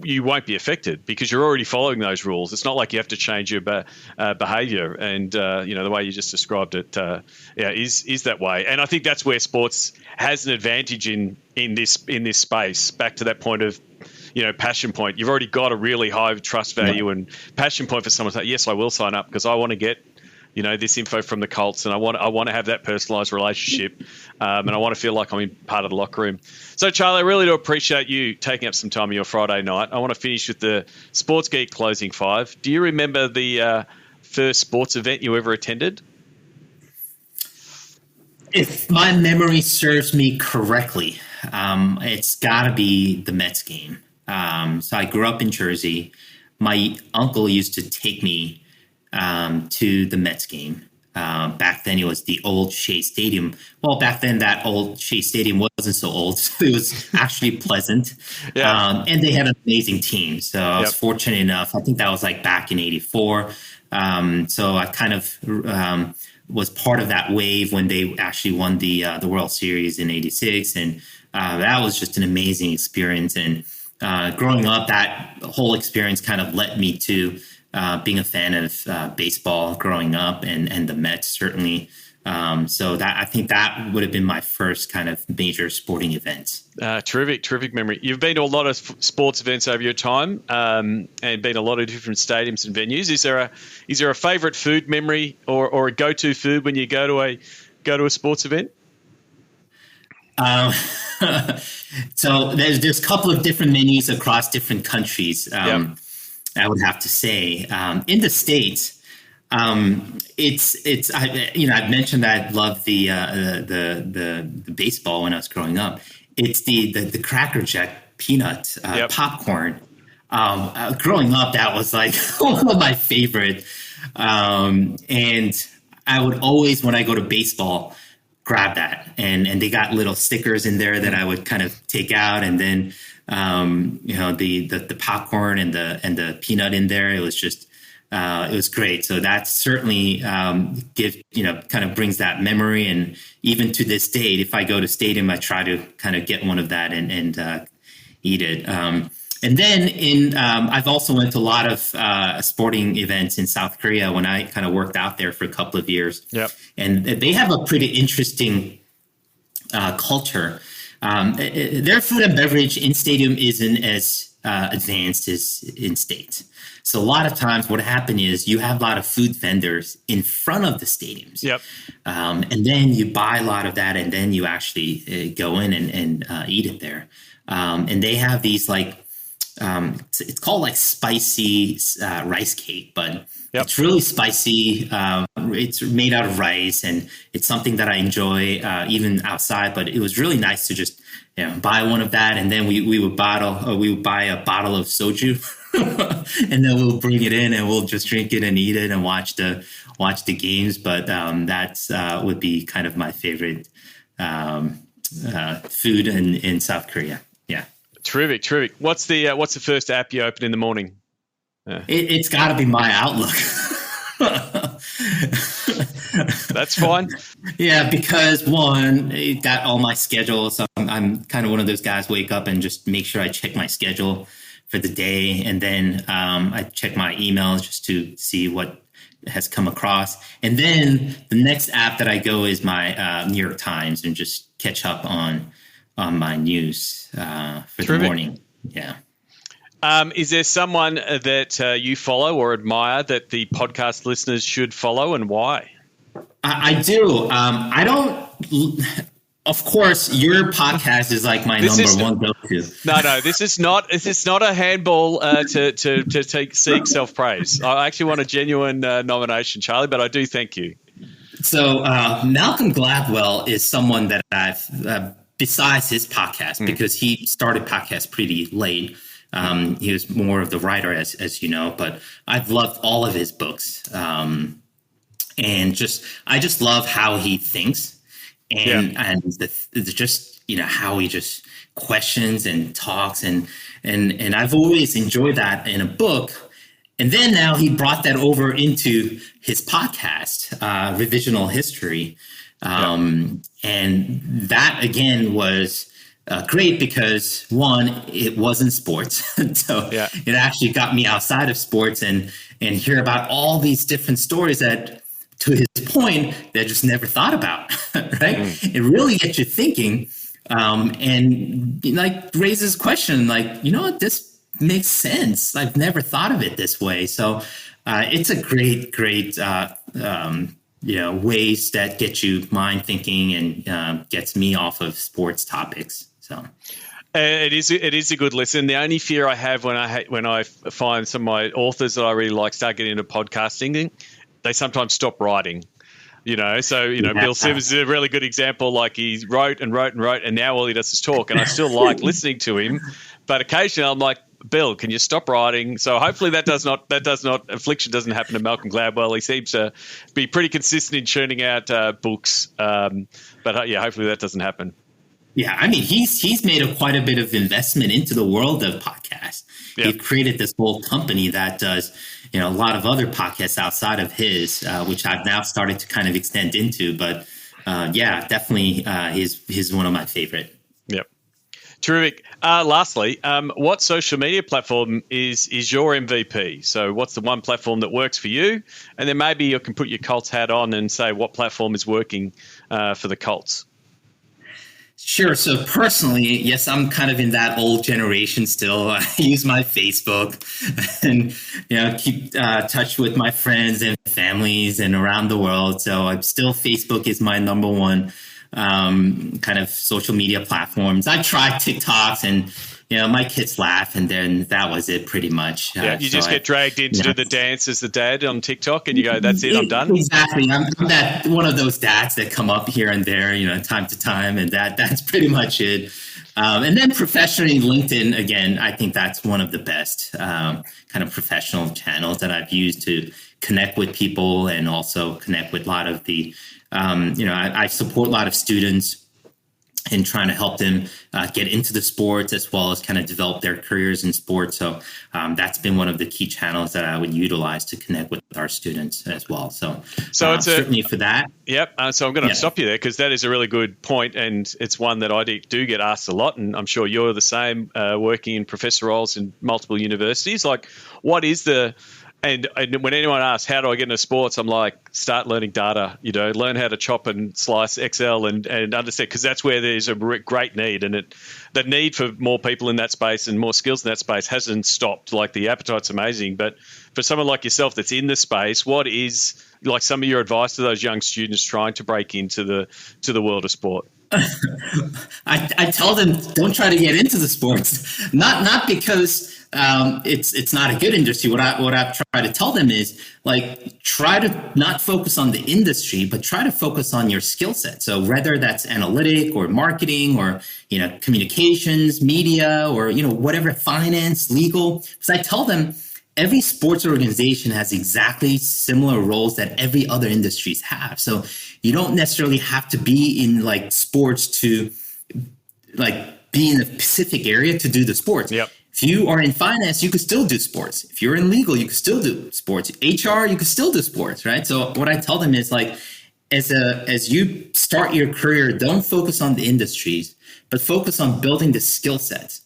Speaker 1: you won't be affected because you're already following those rules. It's not like you have to change your behavior. And, the way you just described it, is that way. And I think that's where sports has an advantage in this space. Back to that point of, passion point. You've already got a really high trust value and passion point for someone to say, yes, I will sign up because I want to get, this info from the Colts, and I want to have that personalized relationship, and I want to feel like I'm in part of the locker room. So, Charlie, I really do appreciate you taking up some time of your Friday night. I want to finish with the Sports Geek closing five. Do you remember the first sports event you ever attended?
Speaker 3: If my memory serves me correctly, it's got to be the Mets game. So I grew up in Jersey. My uncle used to take me to the Mets game. Back then, it was the old Shea Stadium. Well, back then, that old Shea Stadium wasn't so old. So it was actually pleasant. Yeah. And they had an amazing team. So I was fortunate enough. I think that was like back in '84. So I kind of was part of that wave when they actually won the World Series in '86. And that was just an amazing experience. And growing up, that whole experience kind of led me to being a fan of baseball growing up, and the Mets certainly. So that I think that would have been my first kind of major sporting event.
Speaker 1: Terrific memory. You've been to a lot of sports events over your time, and been a lot of different stadiums and venues. Is there a favourite food memory or a go-to food when you go to a sports event?
Speaker 3: So there's a couple of different menus across different countries. I would have to say, in the States, it's I've mentioned that I love the baseball when I was growing up. It's the Cracker Jack peanut popcorn. Growing up, that was like one of my favorite. And I would always, when I go to baseball, grab that, and they got little stickers in there that I would kind of take out, and then the popcorn and the peanut in there. It was just it was great. So that certainly kind of brings that memory. And even to this date, if I go to stadium, I try to kind of get one of that and eat it. And then I've also went to a lot of sporting events in South Korea when I kind of worked out there for a couple of years. Yep. And they have a pretty interesting culture. Their food and beverage in stadium isn't as advanced as in state. So a lot of times what happened is you have a lot of food vendors in front of the stadiums. Yep. And then you buy a lot of that, and then you actually go in and eat it there. And they have these it's called like spicy rice cake, but it's really spicy. It's made out of rice, and it's something that I enjoy even outside. But it was really nice to just buy one of that, and then we would buy a bottle of soju, and then we'll bring it in and we'll just drink it and eat it and watch the games. But that's would be kind of my favorite food in South Korea. Yeah.
Speaker 1: Terrific. What's the first app you open in the morning?
Speaker 3: It's got to be my Outlook.
Speaker 1: That's fine.
Speaker 3: Yeah, because one, it got all my schedules. So I'm kind of one of those guys, wake up and just make sure I check my schedule for the day. And then I check my emails just to see what has come across. And then the next app that I go is my New York Times, and just catch up on my news for the morning. Yeah.
Speaker 1: Is there someone that you follow or admire that the podcast listeners should follow, and why?
Speaker 3: I do. I don't. Of course, your podcast is like my number one go-to.
Speaker 1: No. This is not a handball to seek self-praise. I actually want a genuine nomination, Charlie, but I do thank you.
Speaker 3: So Malcolm Gladwell is someone that I've besides his podcast, because he started podcast pretty late. He was more of the writer, as you know, but I've loved all of his books. And I just love how he thinks, and just, how he just questions and talks, and I've always enjoyed that in a book. And then now he brought that over into his podcast, Revisional History. And that again was great because one, it wasn't sports. So
Speaker 1: Yeah.
Speaker 3: it actually got me outside of sports and hear about all these different stories that, to his point, they just never thought about, right? It really gets you thinking, and like raises question, like, you know what, this makes sense. I've never thought of it this way. So it's a great ways that get you mind thinking and gets me off of sports topics. So
Speaker 1: it is a good listen. The only fear I have when I find some of my authors that I really like start getting into podcasting, they sometimes stop writing. So Bill Simmons is a really good example. Like, he wrote and wrote and wrote, and now all he does is talk. And I still like listening to him, but occasionally I'm like, Bill, can you stop writing? So hopefully affliction doesn't happen to Malcolm Gladwell. He seems to be pretty consistent in churning out books, but hopefully that doesn't happen.
Speaker 3: Yeah, I mean, he's made quite a bit of investment into the world of podcasts.
Speaker 1: Yeah.
Speaker 3: He's created this whole company that does, a lot of other podcasts outside of his, which I've now started to kind of extend into. But definitely, he's one of my favorite.
Speaker 1: Yep. Terrific. Lastly, what social media platform is your MVP? So what's the one platform that works for you? And then maybe you can put your Colts hat on and say what platform is working for the Colts.
Speaker 3: Sure. So personally, yes, I'm kind of in that old generation still. I use my Facebook and, keep touch with my friends and families and around the world. So Facebook is my number one kind of social media platforms. I tried TikToks and, my kids laugh, and then that was it pretty much.
Speaker 1: You just get dragged in to do the dance as the dad on TikTok and you go, that's it, I'm done.
Speaker 3: Exactly. I'm that one of those dads that come up here and there, time to time, and that's pretty much it. And then professionally, LinkedIn, again, I think that's one of the best kind of professional channels that I've used to connect with people and also connect with a lot of the, I support a lot of students in trying to help them get into the sports as well as kind of develop their careers in sports. So that's been one of the key channels that I would utilize to connect with our students as well. So it's certainly for that.
Speaker 1: Yep. So I'm going to stop you there because that is a really good point, and it's one that I do get asked a lot, and I'm sure you're the same, working in professor roles in multiple universities. Like, what is the... And when anyone asks, how do I get into sports? I'm like, start learning data, learn how to chop and slice Excel and understand, because that's where there's a great need. And the need for more people in that space and more skills in that space hasn't stopped. Like, the appetite's amazing. But for someone like yourself that's in the space, what is like some of your advice to those young students trying to break into the world of sport?
Speaker 3: I tell them, don't try to get into the sports, not because it's not a good industry. What I've tried to tell them is, like, try to not focus on the industry, but try to focus on your skill set. So whether that's analytic or marketing or, communications, media, or, whatever, finance, legal. Because I tell them every sports organization has exactly similar roles that every other industries have. So you don't necessarily have to be in like sports to like be in a specific area to do the sports.
Speaker 1: Yep.
Speaker 3: If you are in finance, you could still do sports. If you're in legal, you could still do sports. HR, you could still do sports, right? So what I tell them is, like, as you start your career, don't focus on the industries, but focus on building the skill sets,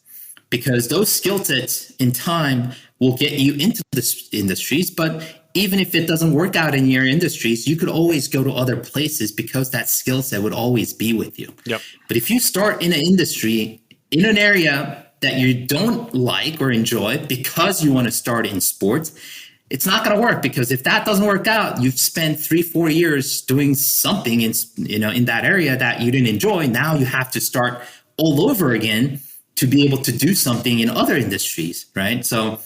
Speaker 3: because those skill sets in time will get you into the industries. But even if it doesn't work out in your industries, you could always go to other places because that skill set would always be with you.
Speaker 1: Yep.
Speaker 3: But if you start in an industry, in an area that you don't like or enjoy because you want to start in sports, it's not going to work, because if that doesn't work out, you've spent 3-4 years doing something in that area that you didn't enjoy. Now you have to start all over again to be able to do something in other industries, right? So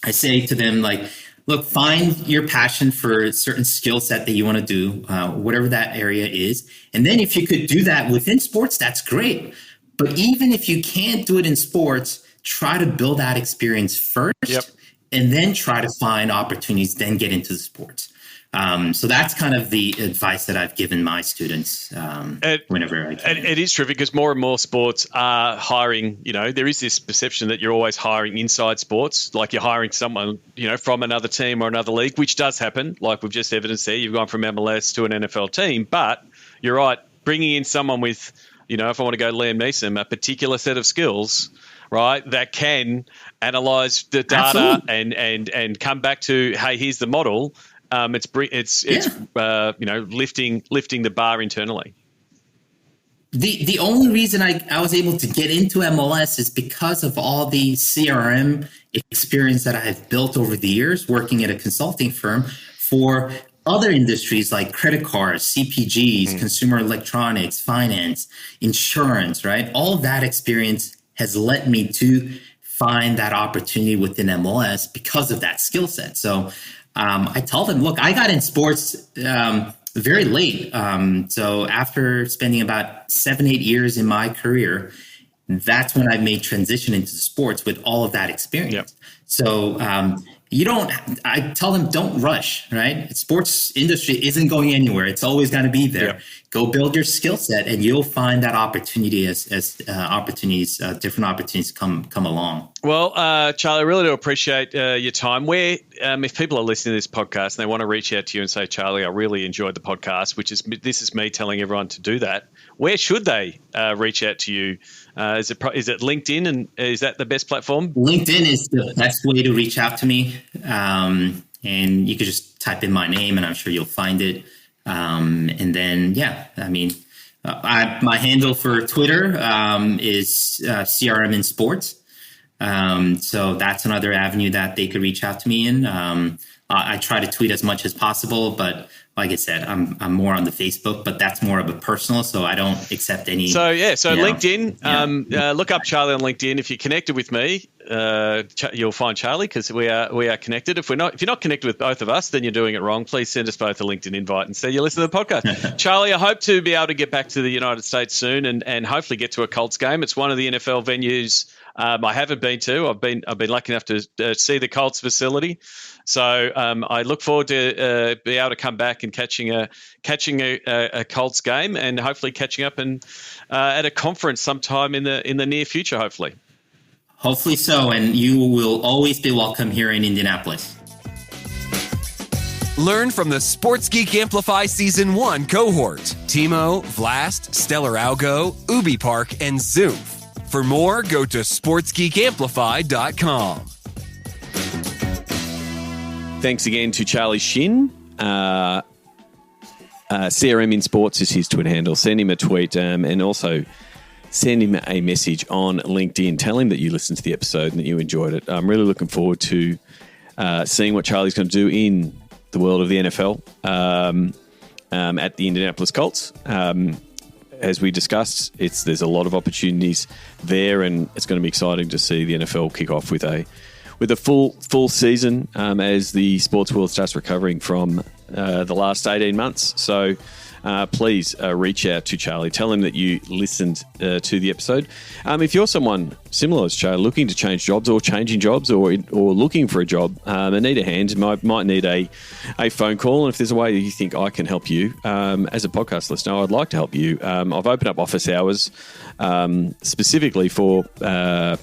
Speaker 3: I say to them, like, look, find your passion for a certain skill set that you want to do, whatever that area is. And then if you could do that within sports, that's great. But even if you can't do it in sports, try to build that experience first.
Speaker 1: Yep.
Speaker 3: And then try to find opportunities, then get into the sports. So that's kind of the advice that I've given my students whenever I can.
Speaker 1: It is terrific, because more and more sports are hiring. There is this perception that you're always hiring inside sports, like you're hiring someone, from another team or another league, which does happen. Like we've just evidenced there, you've gone from MLS to an NFL team. But you're right, bringing in someone with if I want to go Liam Neeson, a particular set of skills, right, that can analyze the data and come back to, hey, here's the model. It's lifting the bar internally.
Speaker 3: The only reason I was able to get into MLS is because of all the CRM experience that I've built over the years working at a consulting firm for other industries like credit cards, CPGs, consumer electronics, finance, insurance, right? All of that experience has led me to find that opportunity within MLS because of that skill set. So I tell them, look, I got in sports very late. So after spending about 7-8 years in my career, that's when I made transition into sports with all of that experience. Yep. So I tell them, don't rush, right? Sports industry isn't going anywhere. It's always going to be there. Yep. Go build your skill set and you'll find that opportunity as different opportunities come along.
Speaker 1: Well, Charlie, I really do appreciate your time. Where, if people are listening to this podcast and they want to reach out to you and say, Charlie, I really enjoyed the podcast, this is me telling everyone to do that. Where should they reach out to you? Is it LinkedIn, and is that the best platform?
Speaker 3: LinkedIn is the best way to reach out to me. And you could just type in my name and I'm sure you'll find it. And then, my handle for Twitter is CRM in Sports. So that's another avenue that they could reach out to me in. I try to tweet as much as possible, but like I said, I'm more on the Facebook, but that's more of a personal, so I don't accept any.
Speaker 1: So LinkedIn, look up Charlie on LinkedIn. If you're connected with me, you'll find Charlie because we are connected. If you're not connected with both of us, then you're doing it wrong. Please send us both a LinkedIn invite and say you listen to the podcast. Charlie, I hope to be able to get back to the United States soon and hopefully get to a Colts game. It's one of the NFL venues I haven't been to. I've been lucky enough to see the Colts facility. So I look forward to be able to come back and catching a Colts game and hopefully catching up at a conference sometime in the near future. Hopefully
Speaker 3: so, and you will always be welcome here in Indianapolis.
Speaker 2: Learn from the Sports Geek Amplify Season 1 cohort: Timo, Vlast, Stellar Algo, Ubi Park, and Zoof. For more, go to sportsgeekamplify.com.
Speaker 1: Thanks again to Charlie Shin. CRM in Sports is his Twitter handle. Send him a tweet and also send him a message on LinkedIn. Tell him that you listened to the episode and that you enjoyed it. I'm really looking forward to seeing what Charlie's going to do in the world of the NFL at the Indianapolis Colts. As we discussed, there's a lot of opportunities there, and it's going to be exciting to see the NFL kick off with a full season as the sports world starts recovering from the last 18 months. So please reach out to Charlie. Tell him that you listened to the episode. If you're someone similar as Charlie, looking to change jobs or changing jobs or looking for a job and need a hand, might need a phone call. And if there's a way that you think I can help you as a podcast listener, I'd like to help you. I've opened up office hours specifically for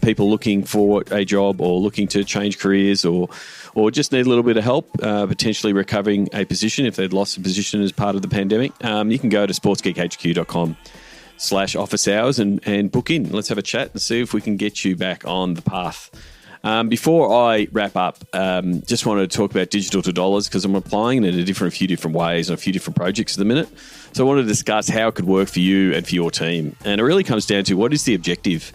Speaker 1: people looking for a job or looking to change careers or just need a little bit of help, potentially recovering a position if they'd lost a position as part of the pandemic. You can go to sportsgeekhq.com/office hours and book in. Let's have a chat and see if we can get you back on the path. Before I wrap up, just wanted to talk about digital to dollars because I'm applying it in a few different ways and a few different projects at the minute. So I want to discuss how it could work for you and for your team. And it really comes down to what is the objective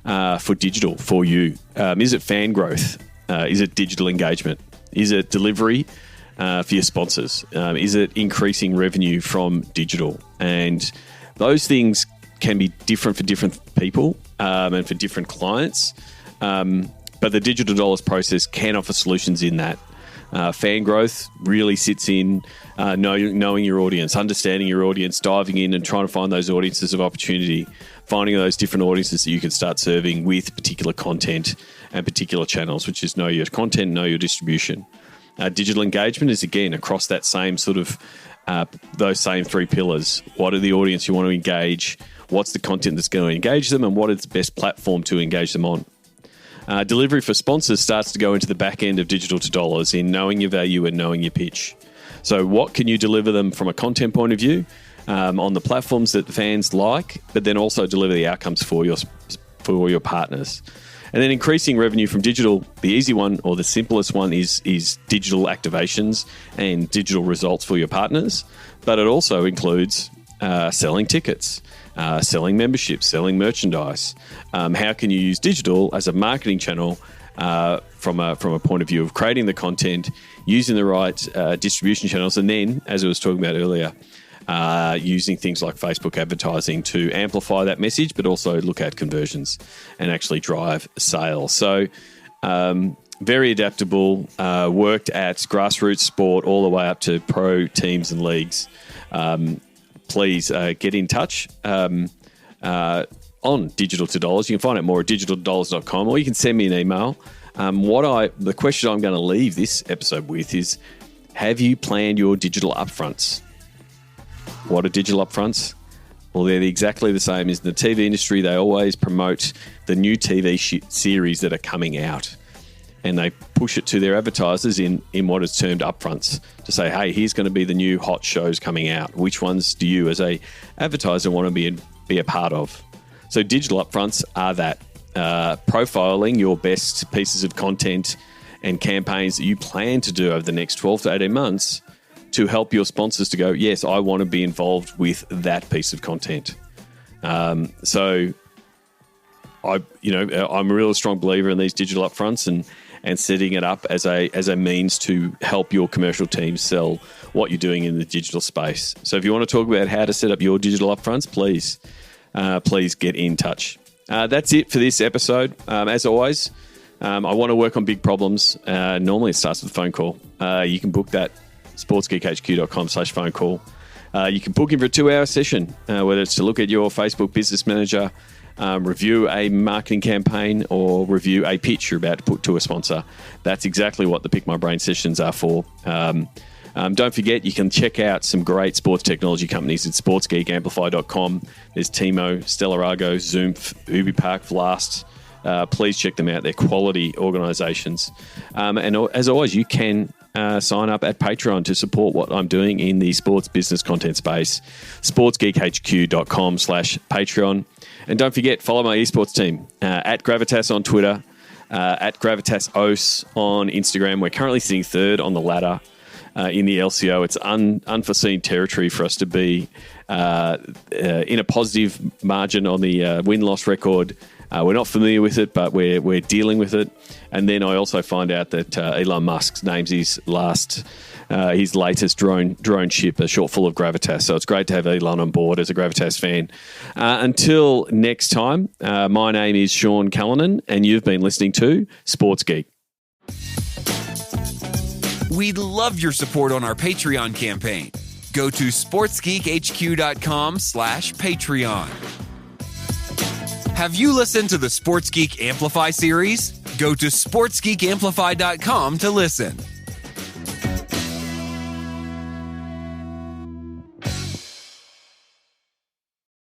Speaker 1: for digital for you? Is it fan growth? Is it digital engagement? Is it delivery for your sponsors? Is it increasing revenue from digital? And those things can be different for different people and for different clients. But the digital dollars process can offer solutions in that. Fan growth really sits in knowing your audience, understanding your audience, diving in and trying to find those audiences of opportunity, finding those different audiences that you can start serving with particular content and particular channels, which is know your content, know your distribution. Digital engagement is, again, across that same sort of those same three pillars. What are the audience you want to engage? What's the content that's going to engage them? And what is the best platform to engage them on? Delivery for sponsors starts to go into the back end of digital to dollars in knowing your value and knowing your pitch. So what can you deliver them from a content point of view? on the platforms that the fans like, but then also deliver the outcomes for your partners. And then increasing revenue from digital, the easy one or the simplest one is digital activations and digital results for your partners. But it also includes selling tickets, selling memberships, selling merchandise. How can you use digital as a marketing channel from a point of view of creating the content, using the right distribution channels, and then, as I was talking about earlier, using things like Facebook advertising to amplify that message, but also look at conversions and actually drive sales. So very adaptable, worked at grassroots sport all the way up to pro teams and leagues. Please get in touch on Digital to Dollars. You can find out more at digitaldollars.com, or you can send me an email. The question I'm going to leave this episode with is, have you planned your digital upfronts? What are digital upfronts? Well, they're exactly the same as in the TV industry. They always promote the new TV series that are coming out, and they push it to their advertisers in what is termed upfronts to say, hey, here's going to be the new hot shows coming out. Which ones do you as a advertiser want to be a part of? So digital upfronts are that, profiling your best pieces of content and campaigns that you plan to do over the next 12 to 18 months to help your sponsors to go, yes, I want to be involved with that piece of content. So I'm a real strong believer in these digital upfronts and setting it up as a means to help your commercial team sell what you're doing in the digital space. So if you want to talk about how to set up your digital upfronts, please get in touch. That's it for this episode. As always, I want to work on big problems. Normally it starts with a phone call. You can book that sportsgeekhq.com/phone call. You can book in for a 2-hour session, whether it's to look at your Facebook Business Manager, review a marketing campaign, or review a pitch you're about to put to a sponsor. That's exactly what the Pick My Brain sessions are for. Don't forget, you can check out some great sports technology companies at sportsgeekamplify.com. There's Timo, Stellarago, Zoomph, UbiPark, Vlast. Please check them out. They're quality organizations. And as always, you can sign up at Patreon to support what I'm doing in the sports business content space. sportsgeekhq.com/Patreon. And don't forget, follow my esports team at Gravitas on Twitter, at GravitasOS on Instagram. We're currently sitting third on the ladder in the LCO. It's unforeseen territory for us to be in a positive margin on the win-loss record. We're not familiar with it, but we're dealing with it. And then I also find out that Elon Musk names his latest drone ship a short full of Gravitas. So it's great to have Elon on board as a Gravitas fan. Until next time, my name is Sean Callanan, and you've been listening to Sports Geek.
Speaker 2: We'd love your support on our Patreon campaign. Go to sportsgeekhq.com/Patreon. Have you listened to the Sports Geek Amplify series? Go to sportsgeekamplify.com to listen.